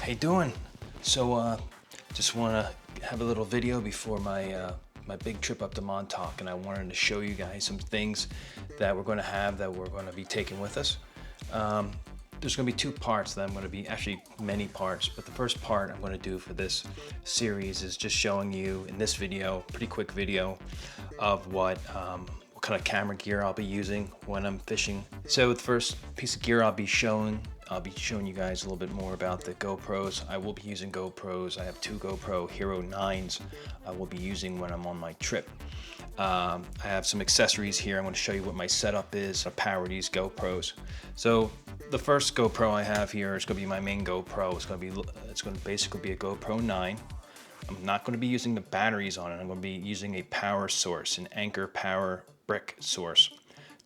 How you doing? So just want to have a little video before my my big trip up to Montauk, and I wanted to show you guys some things that we're going to have that we're going to be taking with us. There's going to be two parts that I'm going to be, actually many parts, but the first part I'm going to do for this series is just showing you in this video, pretty quick video, of what kind of camera gear I'll be using when I'm fishing. So the first piece of gear I'll be showing you guys a little bit more about the GoPros. I will be using GoPros. I have two GoPro Hero 9s I will be using when I'm on my trip. I have some accessories here. I'm going to show you what my setup is to power these GoPros. So the first GoPro I have here is going to be my main GoPro. It's going to basically be a GoPro 9. I'm not going to be using the batteries on it. I'm going to be using a power source, an Anchor power brick source,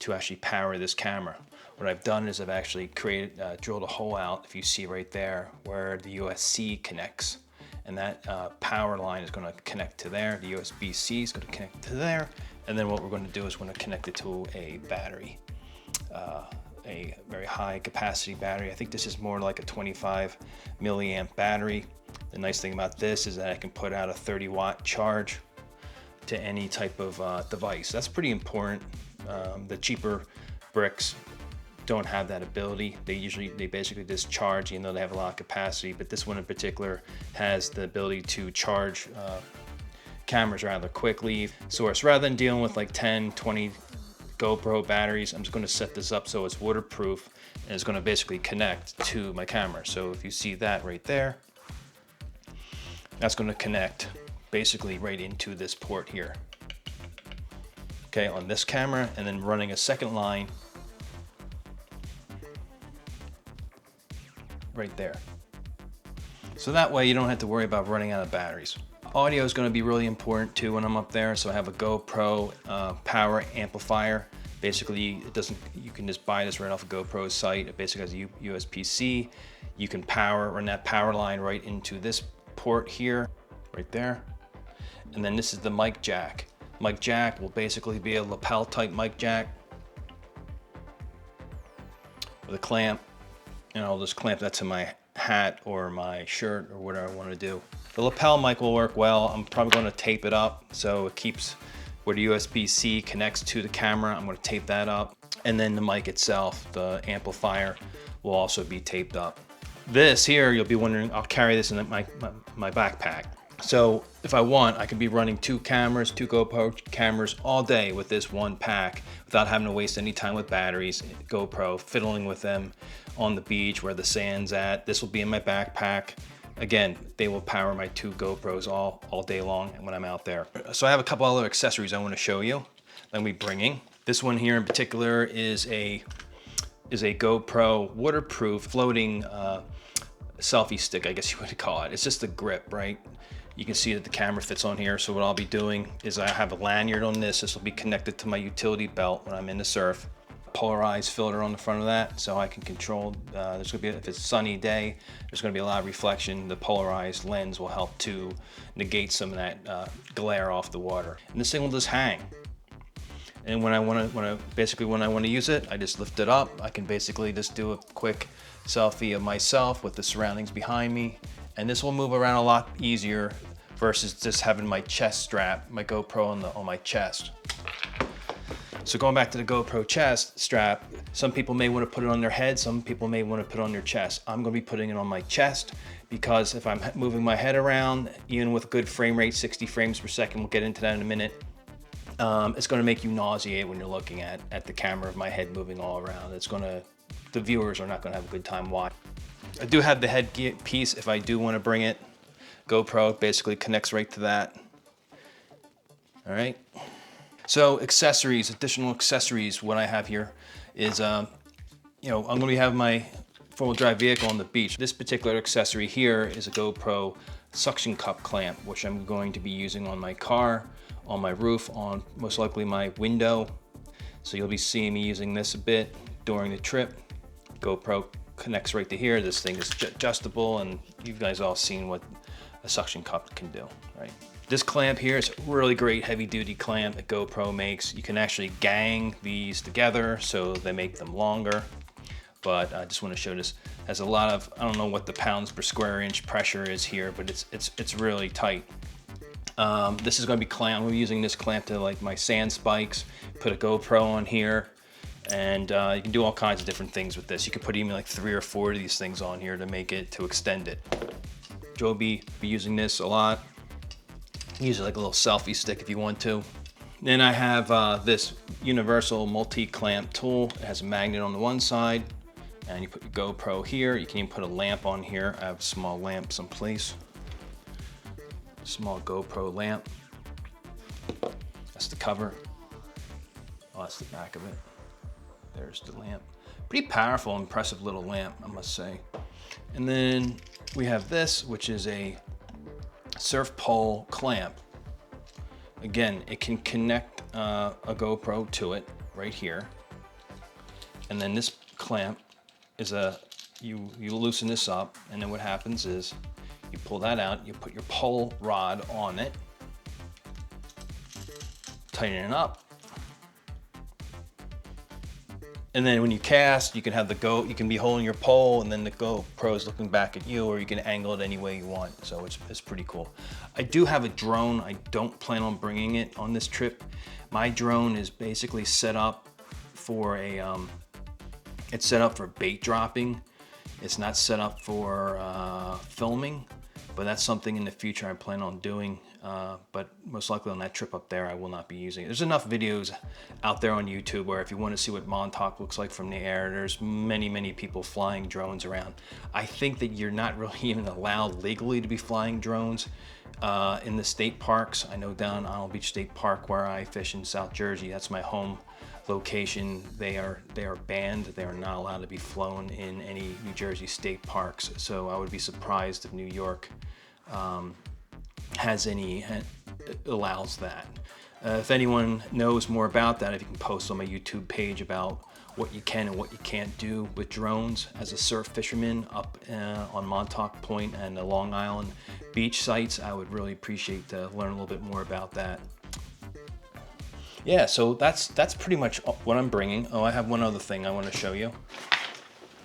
to actually power this camera. What I've done is I've actually drilled a hole out, if you see right there, where the USB-C connects. And that power line is going to connect to there. The USB-C is going to connect to there. And then what we're going to do is we're going to connect it to a battery, a very high capacity battery. I think this is more like a 25 milliamp battery. The nice thing about this is that I can put out a 30-watt charge to any type of device. That's pretty important. The cheaper bricks don't have that ability. They basically just charge, even though they have a lot of capacity, but this one in particular has the ability to charge cameras rather quickly. So rather than dealing with like 10, 20 GoPro batteries, I'm just going to set this up so it's waterproof, and it's going to basically connect to my camera. So if you see that right there, that's going to connect basically right into this port here. Okay, on this camera, and then running a second line right there. So that way you don't have to worry about running out of batteries. Audio is going to be really important too when I'm up there. So I have a GoPro power amplifier. Basically, you can just buy this right off of GoPro's site. It basically has a USB-C. You can run that power line right into this port here, right there. And then this is the mic jack. Mic jack will basically be a lapel type mic jack with a clamp. And I'll just clamp that to my hat or my shirt or whatever I want to do. The lapel mic will work well. I'm probably going to tape it up so it keeps where the USB-C connects to the camera. I'm going to tape that up. And then the mic itself, the amplifier, will also be taped up. This here, you'll be wondering, I'll carry this in my backpack. So if I want, I can be running two GoPro cameras all day with this one pack without having to waste any time with batteries, GoPro, fiddling with them on the beach where the sand's at. This will be in my backpack. Again, they will power my two GoPros all day long when I'm out there. So I have a couple other accessories I want to show you that we're bringing. This one here in particular is a GoPro waterproof floating selfie stick, I guess you would call it. It's just a grip, right? You can see that the camera fits on here. So what I'll be doing is I have a lanyard on this. This will be connected to my utility belt when I'm in the surf. Polarized filter on the front of that, so I can control, there's gonna be, if it's a sunny day, there's gonna be a lot of reflection. The polarized lens will help to negate some of that glare off the water. And this thing will just hang. And when I want to use it, I just lift it up. I can basically just do a quick selfie of myself with the surroundings behind me. And this will move around a lot easier versus just having my chest strap, my GoPro on my chest. So going back to the GoPro chest strap, some people may want to put it on their head, some people may want to put it on their chest. I'm going to be putting it on my chest because if I'm moving my head around, even with good frame rate, 60 frames per second, we'll get into that in a minute, it's going to make you nauseate when you're looking at the camera of my head moving all around. The viewers are not going to have a good time watching. I do have the head piece if I do want to bring it. GoPro basically connects right to that. All right. So accessories, additional accessories, what I have here is, I'm going to have my four-wheel drive vehicle on the beach. This particular accessory here is a GoPro suction cup clamp, which I'm going to be using on my car, on my roof, on most likely my window. So you'll be seeing me using this a bit during the trip. GoPro connects right to here. This thing is adjustable, and you guys all seen what a suction cup can do, right? This clamp here is a really great heavy duty clamp that GoPro makes. You can actually gang these together so they make them longer. but I just want to show this. Has a lot of, I don't know what the pounds per square inch pressure is here, but it's really tight. This is going to be clamp. I'm using this clamp to like my sand spikes, put a GoPro on here, and you can do all kinds of different things with this. You could put even like 3 or 4 of these things on here to make it, to extend it. Joe be using this a lot. Use it like a little selfie stick if you want to. Then I have this universal multi-clamp tool. It has a magnet on the one side, and you put your GoPro here. You can even put a lamp on here. I have a small lamp someplace. Small GoPro lamp. That's the cover. Oh, that's the back of it. There's the lamp. Pretty powerful, impressive little lamp, I must say. And then we have this, which is a surf pole clamp. Again, it can connect a GoPro to it right here. And then this clamp is you loosen this up, and then what happens is you pull that out, you put your pole rod on it, tighten it up, and then when you cast, you can have you can be holding your pole, and then the GoPro is looking back at you, or you can angle it any way you want. So it's pretty cool. I do have a drone. I don't plan on bringing it on this trip. My drone is basically set up for it's set up for bait dropping. It's not set up for filming, but that's something in the future I plan on doing. But most likely on that trip up there, I will not be using it. There's enough videos out there on YouTube where if you want to see what Montauk looks like from the air, there's many people flying drones around. I think that you're not really even allowed legally to be flying drones in the state parks. I know down Isle Beach State Park where I fish in South Jersey, that's my home location, they are banned. They are not allowed to be flown in any New Jersey state parks. So I would be surprised if New York allows that. If anyone knows more about that, if you can post on my YouTube page about what you can and what you can't do with drones as a surf fisherman up on Montauk Point and the Long Island beach sites, I would really appreciate to learn a little bit more about that. Yeah, so that's pretty much what I'm bringing. Oh, I have one other thing I want to show you.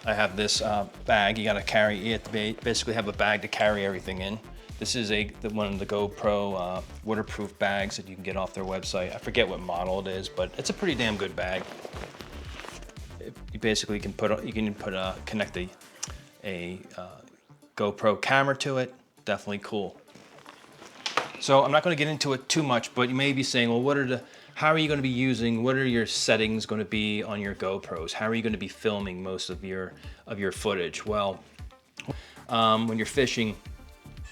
I have this bag. You got to carry. You have to basically have a bag to carry everything in. This is one of the GoPro waterproof bags that you can get off their website. I forget what model it is, but it's a pretty damn good bag. You basically can connect a GoPro camera to it. Definitely cool. So I'm not going to get into it too much, but you may be saying, well, how are you going to be using, what are your settings going to be on your GoPros? How are you going to be filming most of your footage? Well, when you're fishing,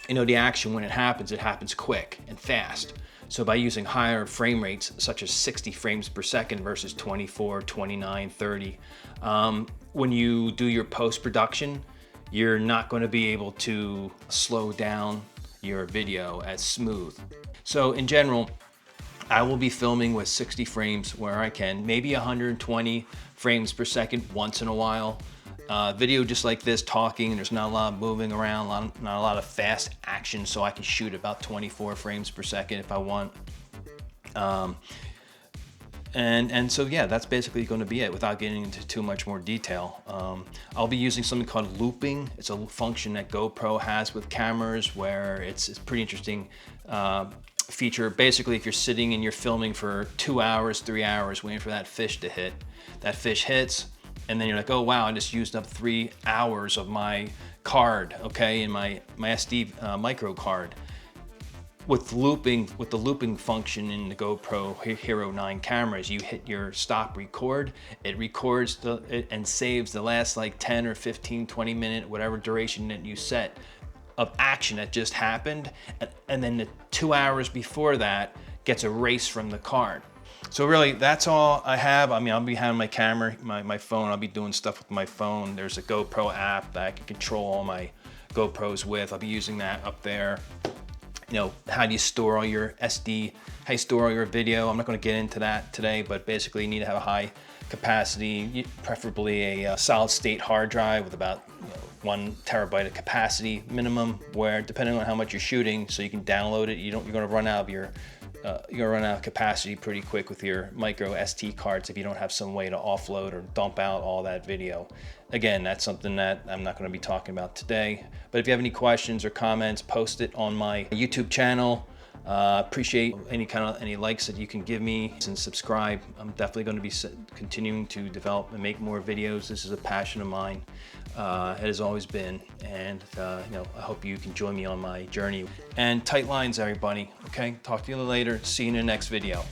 you know, the action, when it happens quick and fast. So by using higher frame rates, such as 60 frames per second versus 24, 29, 30, when you do your post-production, you're not going to be able to slow down your video as smooth. So in general, I will be filming with 60 frames where I can, maybe 120 frames per second once in a while. Video just like this, talking, there's not a lot of moving around, not a lot of fast action, so I can shoot about 24 frames per second if I want. And so yeah, that's basically going to be it without getting into too much more detail. I'll be using something called looping. It's a function that GoPro has with cameras where it's pretty interesting feature. Basically, if you're sitting and you're filming for 2 hours, 3 hours, waiting for that fish to hit, that fish hits, and then you're like, oh wow, I just used up 3 hours of my card, okay, in my SD micro card. With the looping function in the GoPro Hero 9 cameras, you hit your stop record, it records and saves the last like 10 or 15, 20 minute, whatever duration that you set of action that just happened, and then the 2 hours before that gets erased from the card. So really, that's all I have. I mean, I'll be having my camera, my phone, I'll be doing stuff with my phone. There's a GoPro app that I can control all my GoPros with. I'll be using that up there. You know, how do you store all your SD, how you store all your video? I'm not going to get into that today, but basically you need to have a high capacity, preferably a solid state hard drive with about 1 terabyte of capacity minimum, where depending on how much you're shooting, so you can download it, you're going to run out of your you're gonna run out of capacity pretty quick with your micro SD cards if you don't have some way to offload or dump out all that video. Again, that's something that I'm not gonna be talking about today. But if you have any questions or comments, post it on my YouTube channel. Appreciate any likes that you can give me, and subscribe. I'm definitely going to be continuing to develop and make more videos. This is a passion of mine. It has always been, and you know, I hope you can join me on my journey. And tight lines, everybody. Okay, talk to you later. See you in the next video.